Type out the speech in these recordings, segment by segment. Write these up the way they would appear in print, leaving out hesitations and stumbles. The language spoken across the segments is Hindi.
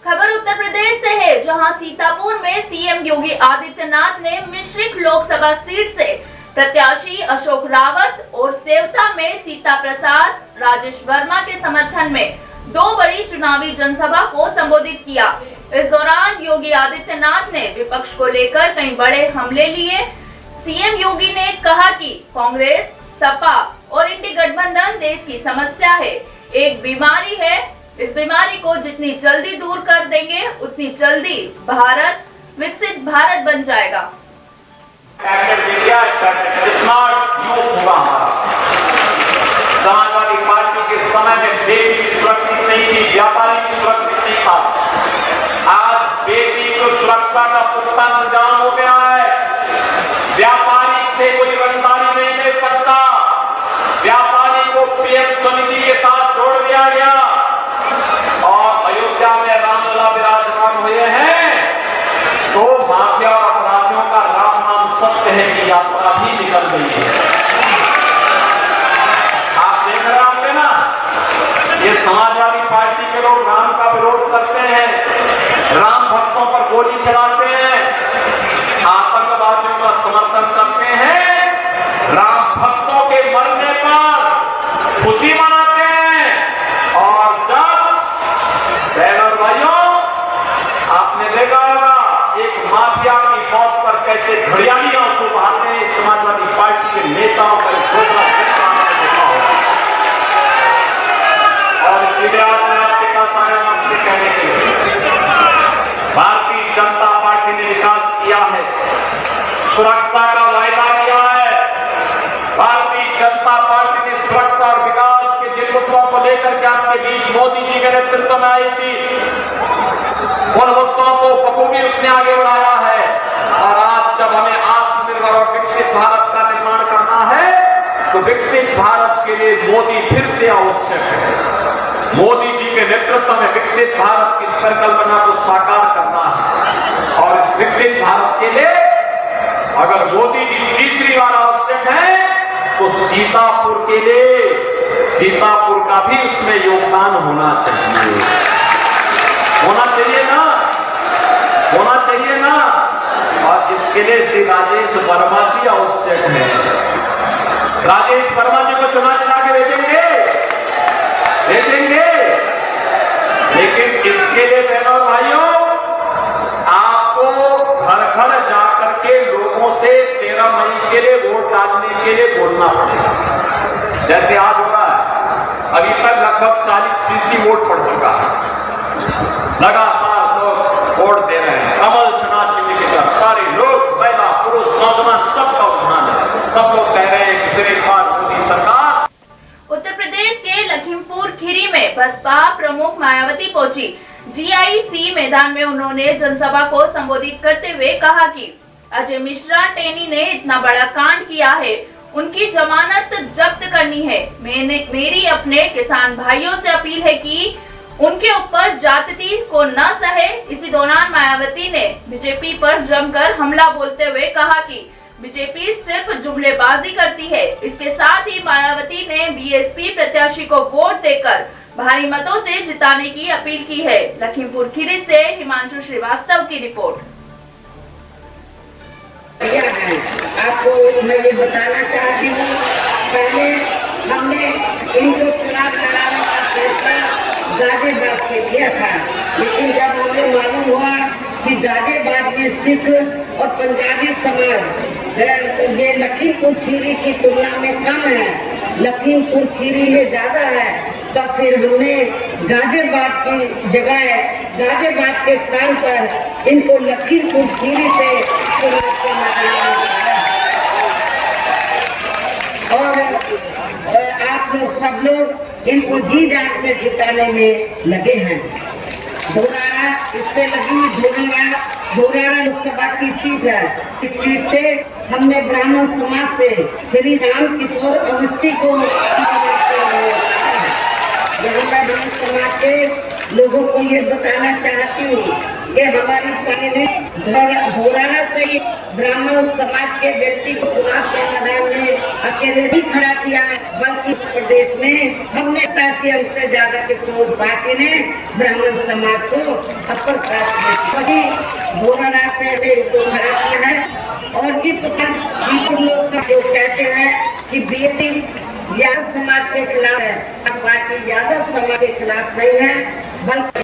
खबर उत्तर प्रदेश से है, जहां सीतापुर में सीएम योगी आदित्यनाथ ने मिश्रिख लोकसभा सीट से प्रत्याशी अशोक रावत और सेवता में सीता प्रसाद राजेश वर्मा के समर्थन में दो बड़ी चुनावी जनसभा को संबोधित किया। इस दौरान योगी आदित्यनाथ ने विपक्ष को लेकर कई बड़े हमले लिए। सीएम योगी ने कहा कि कांग्रेस, सपा और इंडी गठबंधन देश की समस्या है, एक बीमारी है। इस बीमारी को जितनी जल्दी दूर कर देंगे, उतनी जल्दी भारत विकसित भारत बन जाएगा। समाजवादी पार्टी के समय में बेटी भी सुरक्षित नहीं थी, व्यापारी भी सुरक्षित नहीं था। आज बेटी को सुरक्षा का पुख्ता इंतजाम हो गया है। व्यापारी से कोई रंगदारी नहीं ले सकता। व्यापारी को पीएम समिति के साथ जोड़ दिया गया और अयोध्या में रामलला विराजमान हुए हैं, तो माफिया और अपराधियों का राम नाम सत्य है कि यात्रा भी निकल गई है। आप देख रहे होंगे ना, ये समाजवादी पार्टी के लोग राम का विरोध करते हैं, राम भक्तों पर गोली चलाते हैं, आतंकवादियों का समर्थन करते हैं, राम भक्तों के मरने पर खुशी मनाते हैं। और जब बहनों भाइयों, आपने देखा होगा एक माफिया की मौत पर कैसे घड़ियाली आंसू बहाते हैं, समाजवादी पार्टी के नेताओं पर देखा होगा। और इसीलिए आज मैं आपके पास आया हूं आपसे कहने के लिए, भारतीय जनता पार्टी ने विकास किया है, सुरक्षा का वायदा किया है। भारतीय जनता पार्टी ने सुरक्षा और विकास के जिन मुद्दों को लेकर के आपके बीच मोदी जी के नेतृत्व में आई थी, उन मुद्दों को बखूबी उसने आगे बढ़ाया है। और आज जब हमें आत्मनिर्भर और विकसित भारत का निर्माण करना है, तो विकसित भारत के लिए मोदी फिर से आवश्यक है। मोदी जी के नेतृत्व में विकसित भारत की परिकल्पना को साकार करना है। और इस विकसित भारत के लिए अगर मोदी जी तीसरी बार आवश्यक है, तो सीतापुर के लिए सीतापुर का भी उसमें योगदान होना चाहिए। होना चाहिए ना, होना चाहिए ना। और इसके लिए श्री राजेश वर्मा जी आवश्यक है। राजेश वर्मा जी को चुना चुना के भेजेंगे। लेकिन इसके लिए बहनों भाइयों, आपको घर घर जाकर के लोगों से 13 मई के लिए वोट डालने के लिए बोलना पड़ेगा। जैसे आज हो रहा है, अभी तक लगभग 40% वोट पड़ चुका है। लगातार लोग वोट दे रहे हैं, कमल चुनाव चिन्ह की तरफ सारे लोग, महिला पुरुष नौजवान सबका रुझान है। सब लोग कह रहे हैं कि फिर एक बार मोदी सरकार। उत्तर प्रदेश के लखीमपुर खीरी में बसपा प्रमुख मायावती पहुंची। जीआईसी मैदान में उन्होंने जनसभा को संबोधित करते हुए कहा कि अजय मिश्रा टेनी ने इतना बड़ा कांड किया है, उनकी जमानत जब्त करनी है। मेरी अपने किसान भाइयों से अपील है कि उनके ऊपर जाति को न सहे। इसी दौरान मायावती ने बीजेपी पर जमकर हमला बोलते हुए कहा कि बीजेपी सिर्फ जुमलेबाजी करती है। इसके साथ ही मायावती ने बीएसपी प्रत्याशी को वोट देकर भारी मतों से जिताने की अपील की है। लखीमपुर खीरी से हिमांशु श्रीवास्तव की रिपोर्ट। आपको मैं ये बताना चाहती हूँ, पहले हमने इनको चुनाव कराने का फैसला गाजियाबाद से लिया था, लेकिन जब हमें मालूम हुआ कि गाजियाबाद में सिख और पंजाबी समाज ये लखीमपुर खीरी की तुलना में कम है, लखीमपुर खीरी में ज्यादा है, तो फिर हमने गाजियाबाद की जगह गाजियाबाद के स्थान पर इनको लखीमपुर खीरी से चुनाव के मैदान में और आप लोग सब लोग इनको जी जान से जिताने में लगे हैं। धोरारा इससे लगी हुई धोरारा लोकसभा की सीट है। इस सीट से हमने ब्राह्मण समाज से श्री राम किशोर अवस्थी को ब्राह्मण समाज के लोगों को ये बताना चाहती हूँ कि हमारी पार्टी ने धोराना से ही ब्राह्मण समाज के व्यक्ति को चुनाव के मैदान में अकेले नहीं खड़ा किया है, बल्कि प्रदेश में हमने पार्टी हमसे ज्यादा के पार्टी ने ब्राह्मण समाज को अपर कास्ट वही धोराना से इनको खड़ा किया है। और इस प्रकार लोग सब जो कहते हैं कि बीजेपी यादव समाज के खिलाफ है, पार्टी यादव समाज के खिलाफ नहीं है, बल्कि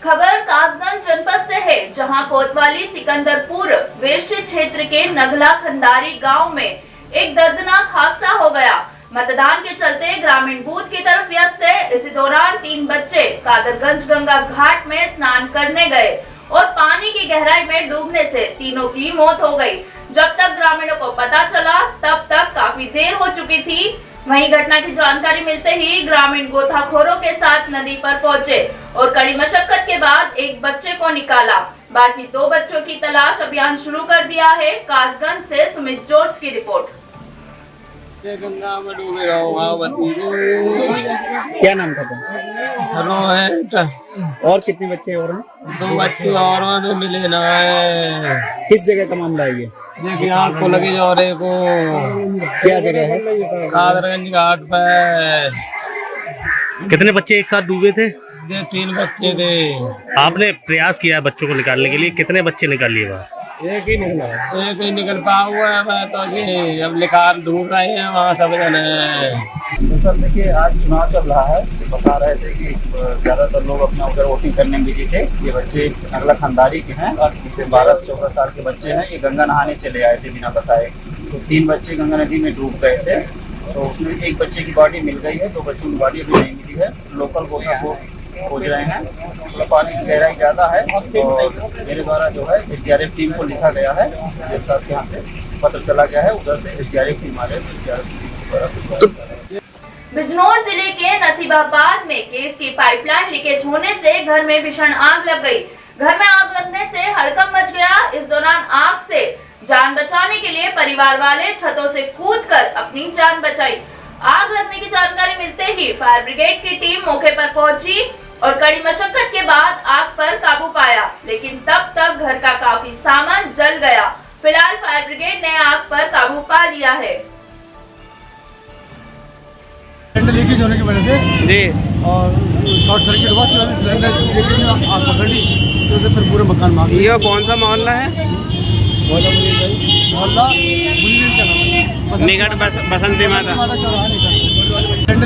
खबर कासगंज जनपद से है, जहां कोतवाली सिकंदरपुर वेश्य क्षेत्र के नगला खंडारी गांव में एक दर्दनाक हादसा हो गया। मतदान के चलते ग्रामीण बूथ की तरफ व्यस्त है। इसी दौरान 3 बच्चे कादरगंज गंगा घाट में स्नान करने गए और पानी की गहराई में डूबने से तीनों की मौत हो गई। जब तक ग्रामीणों को पता चला तब तक काफी देर हो चुकी थी। वहीं घटना की जानकारी मिलते ही ग्रामीण गोताखोरों के साथ नदी पर पहुंचे और कड़ी मशक्कत के बाद एक बच्चे को निकाला। बाकी 2 बच्चों की तलाश अभियान शुरू कर दिया है। कासगंज से सुमित जॉर्ज की रिपोर्ट। गंगा में डूबे महावती क्या नाम था? रोहित। और कितने बच्चे और हैं? 2 बच्चे और हमें मिले ना है। किस जगह का मामला है ये? देखिए आँख को लगी जोरे को। क्या जगह है? कादरगंज घाट पे। कितने बच्चे एक साथ डूबे थे? 3 बच्चे थे। आपने प्रयास किया बच्चों को निकालने के लिए, कितने बच्चे निकाल लिए वहाँ? एक ही निकल पाया हुआ है। मैं तो जी अब निकाल ढूंढ रहे हैं वहाँ सब जने। तो सर देखिए, आज चुनाव चल रहा है, बता रहे थे कि ज़्यादातर लोग अपना उधर वोटिंग करने में बिजी थे। ये बच्चे नगला खंडारी के हैं, 12 से 14 साल के बच्चे हैं। ये गंगा नहाने चले आए थे बिना बताए। तो 3 बच्चे गंगा नदी में डूब गए थे। तो उसमें एक बच्चे की बॉडी मिल गई है, 2 बच्चों की बॉडी अभी नहीं मिली है। लोकल गोता को खोज रहे हैं। तो पानी की गहराई ज़्यादा है और मेरे द्वारा जो है SDRF टीम को लिखा गया है। के यहाँ से पत्र चला गया है, उधर से SDRF टीम आ रही है। बिजनौर जिले के नसीबाबाद में गैस की पाइपलाइन लीकेज होने से घर में भीषण आग लग गई। घर में आग लगने से हड़कंप मच गया। इस दौरान आग से जान बचाने के लिए परिवार वाले छतों से कूदकर अपनी जान बचाई। आग लगने की जानकारी मिलते ही फायर ब्रिगेड की टीम मौके पर पहुंची और कड़ी मशक्कत के बाद आग पर काबू पाया, लेकिन तब तक घर का काफी सामान जल गया। फिलहाल फायर ब्रिगेड ने आग पर काबू पा लिया है। लीकेज होने की वजह से जी और शॉर्ट सर्किट हुआ, सिलेंडर लीकेज में आग पकड़ ली, तो फिर पूरे मकान में आग लगी। ये कौन सा मोहल्ला है? मोहल्ला निकट बसंती माता। चौराहा निकट।